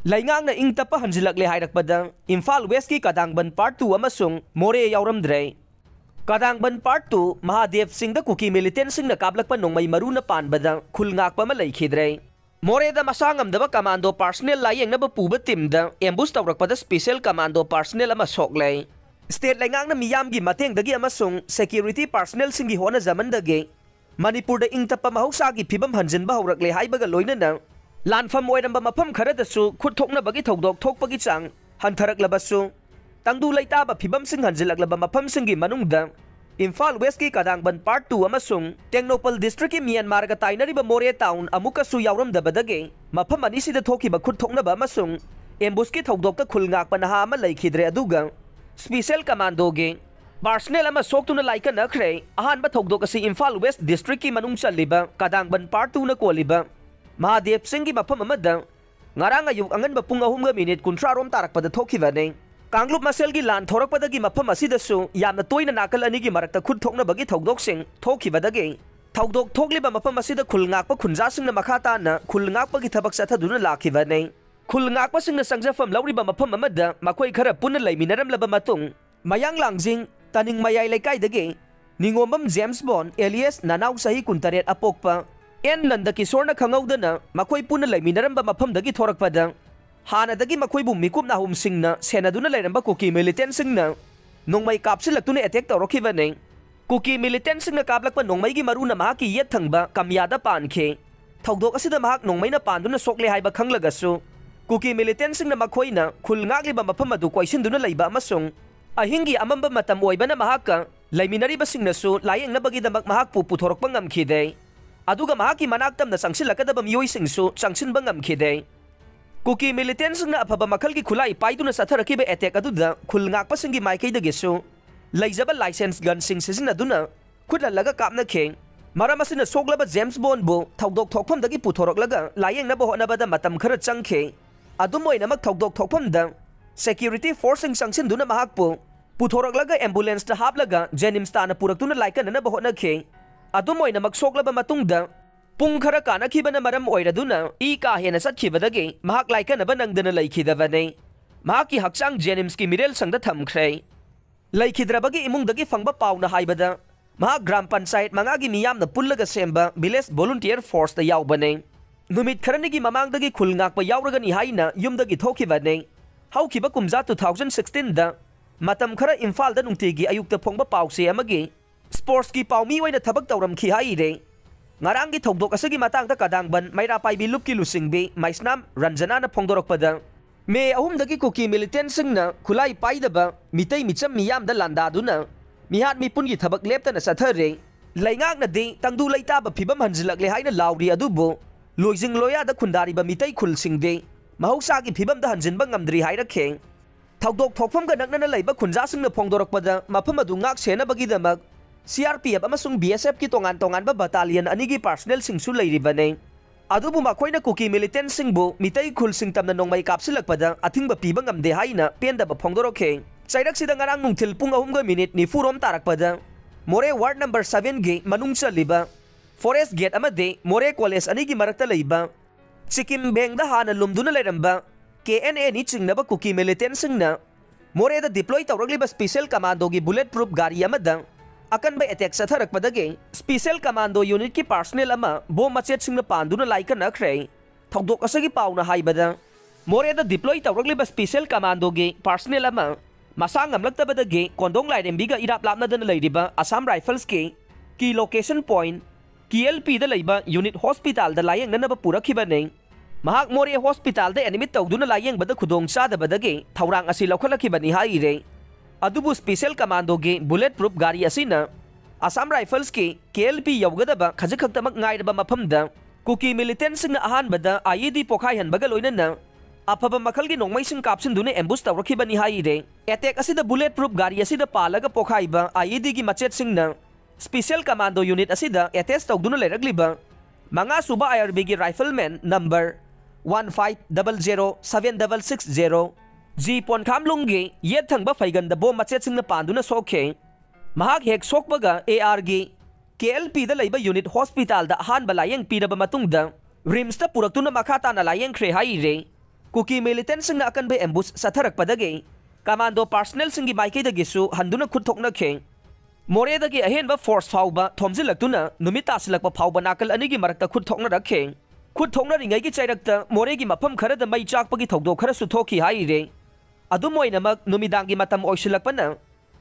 Laingang na ingtapa hanjilakle hairakpada Imphal West ki Kadangban Part 2 amasung More yauramdre. Kadangban Part 2 Mahadev Singh da kuki militant sing na kablakpa nong may maru na panbada khulngakpa malaykidre. More da masangam da commando personnel layeng na bapuba team da ambush tawrakpada special commando personnel ama soklay. State laingang na miyam gi mateng dagi amasung security personnel singi hona zaman dagi Manipur da ingtapa mahausa gi phibam hanjinba haurakle haibaga loinana Lanfam oiramba mafam kharadasu khutthoknabagi thokdok thokpagi chang hantharaklabasu tangdu leitaba phibam sing hanjilaklaba mafam singi manungda Imphal West ki Kadangban Part 2 amasung Tengnopal District ki Myanmar ga tainariba More town amukasu yauramdabadagi mafam anisida thokiba khutthoknaba amasung ambush ki thokdokta khulngakpa naha ama laikhidre aduga Special Commando ge personnel ama soktuna laika nakhre ahanba thokdok asi Imphal West District ki manung chaliba Kadangban Part 2 na koliba Mahadev Singh ki mafam amada ngarang ayuk angan pung 3:13 tarakpada thokibane Kanglup Masel gi lan thorakpada gi mafam asidasu yamna toina nakal ani gi marakta khud thokna bagi thokdok sing thokibadagi thokdok thokliba mafam asida khulngakpa khunja sing na makhata na khulngakpa gi thabak sathaduna lakhibane khulngakpa sing na sangjafam lawriba mafam amada makoi khara punna leiminaram laba matung mayang langjing taning mayai laikai dagi Ningomam James Bond alias Nanaw Sahi Kuntaret apokpa En Nanda Kishore na khangawdana makoi puna leiminaramba mafamdagi thorakpada hanadagi makoi bu mikum na humsing na senaduna leiramba kuki militant sing na nongmai kapsilaktuna attack tawrakhibane kuki militant sing na kablakpa nongmai gi maru na mahaki yet thangba kamyada pankhe thokdok asida mahak nongmai na panduna sokle haiba khanglagasu kuki militant sing na makoi na khulngakliba mafam adu koisinduna leiba amasung ahingi amamba matam oibana mahaka leiminariba sing nasu layeng na bagidamak mahak puthorakpa ngamkhide Aduga mahaki manaktam na sangsilakadaba miyoy singsu sangsinba ngamkhide Kuki militant sing na apaba makal ki khulai paiduna satharakiba attack aduda khulngakpa singi maikaidagisu laijaba license gun sing sisinaduna khudlalaga kapna kheng maramasina soglaba James Bond bu thokdok thokphamdagi puthoroklaga layeng na bohonabada matam khara changkhe adumoinamak thokdok thokphamda security force sing sangsinaduna mahakpu puthoroklaga ambulance ta haplaga Jenims tana puraktuna laikana na bohonakhe Adumoina magsoklaba matungda pung khara kanakibana maram oiraduna I ka hena satkibadagi mahak laikanaba nangdana laikhidabane mahaki hakchang Jenims ki mirel sangda thamkhre laikhidrabagi imungdagi fangba pauna haibada mahak gram panchayat mangagi miyamna pullaga semba village volunteer force da yaubane numit kharanigi mamangdagi khulngakpa yauragani haina yumdagi thokibane haukiba kumja 2016 da matam khara Imphal da nungtigi ayukta phongba pause amagi Sports ki paumi waina thabak tawram khi haire ngarang gi thokdok asagi matang ta Kadangban maira paibi lup ki lusingbi maisnam Ranjana na phongdorokpada me ahum dagi kuki militant sing na khulai paidaba mitai micham miyam da landa duna mihat mipun gi thabak lepta na sathare laingak na de tangdu leita ba phibam hanjilakle haina lauri adubo loijing loya da khundari ba mitai khulsing de mahausa gi phibam da hanjinba ngamdri hairakhe thokdok thokpham ga nakna na leiba khunja sing na phongdorokpada mafam adu ngak sena bagidamak CRPF amasung BSF ki tongan ba battalion anigi personnel singsu leiribane adubu makoina kuki militant singbu mitai khul singtamna nongmai kapsilakpada athingba piba ngamde haina pendaba phongdorokhe chairak sida ngarang nungthil pung 3:00 nifurom tarakpada More ward number 7 ge manung chaliba forest gate amade More college anigi marakta leiba Sikkim Beng da hana lumduna leiramba KNA ni chingnaba kuki militant singna More da deploy tawragliba special commando gi bulletproof gari amada akan ba attack satharakpadagi special commando unit ki personnel ama bom machet singna panduna laika nakhre thokdok asagi pauna haibada More da deploy tawragliba special commando gi personnel ama masang amlaktabadagi kondong lairembiga irap lapna dana leiriba Assam Rifles ki location point KLP da leiba unit hospital da layeng nanaba purakhibane mahak More hospital da admit tawduna layeng bada khudong sadabadagi thawrang asi lokhalakibani haire adubu special commando ge bulletproof gari asina Assam Rifles ki KLP yawgadaba khajikaktamak ngairaba mafamda kuki militant sing na ahanbada IED pokhai hanbaga loinana afaba makhal gi nongmai sing kapsindune ambush tawrakhibani haire attack asida bulletproof gari asida palaga pokhaiba IED gi machet sing na special commando unit asida attach tawduna leragliba manga suba IRB gi rifleman number 15007660 Ji pon khamlunggi yet thangba faigan da bom machet sing na panduna sokhe mahak hek sokbaga AR gi KLP da leiba unit hospital da han balayeng piraba matungda rims ta puraktuna makhata na layeng khre haire Kuki मिलिटेंट्सना अकनबे ambush सथरकपदगी commando personnel माइकैदगिसु हंदुना खुद थोकनखे मोरेदगी अहेनबा force फाउबा थोमजिलक्तुना नुमित तासिलक्पा फाउबा नाकल अनिगी मरक्ता खुद थोकनरखे खुद थोकनरिंगैगी चैरक्ता मोरेगी मफम खरद मई चाकपगी थौदोक खरसु थोखि हाइरे अदुम ओइनमक नुमिदांगी मतम ओइसिलक्पना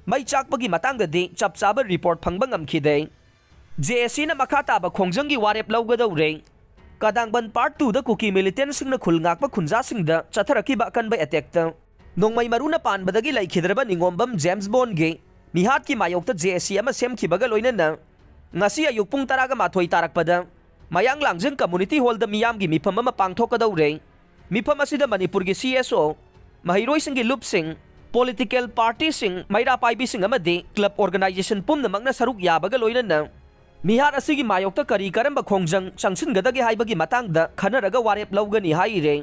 मई चाकपगी मतंगदि चप चाबा रिपोर्ट फंगबा ngamखिदे JSC ना मखा ताबा खोंजंगी वारेप लौगदौरे कदांगबन पार्ट 2 दा कुकी मिलिटेंट्सना खुलंगाकपा खुंजासिंगदा चथरकीबा अकनबा अटैकता नोंमई मरुना पानबदगी लैखिदरबा निंगोमबम जेम्स बॉन्डगे मिहात की मायोक्ता JSC अमा सेमखिबगा लोइनना ngasi ayuk pung 12 तारकपदा मयांग लांगजंग community hall दा मियामगी मिफम अमा पांगथोकदौरे मिफम असिदा मणिपुरगी CSO महिरोइसिंगी लुपसिंग पॉलिटिकल पार्टीसिंग मैरा पाइबिसिंग अमदि क्लब ऑर्गेनाइजेशन पुमनमकना सरुक याबगा लोइनना मिहार असिगी मायोक्ता करी करंबा खोंजंग चंगसिनगदगे हाइबगी मतंगदा खनरगा वारेप लौगनी हाइरे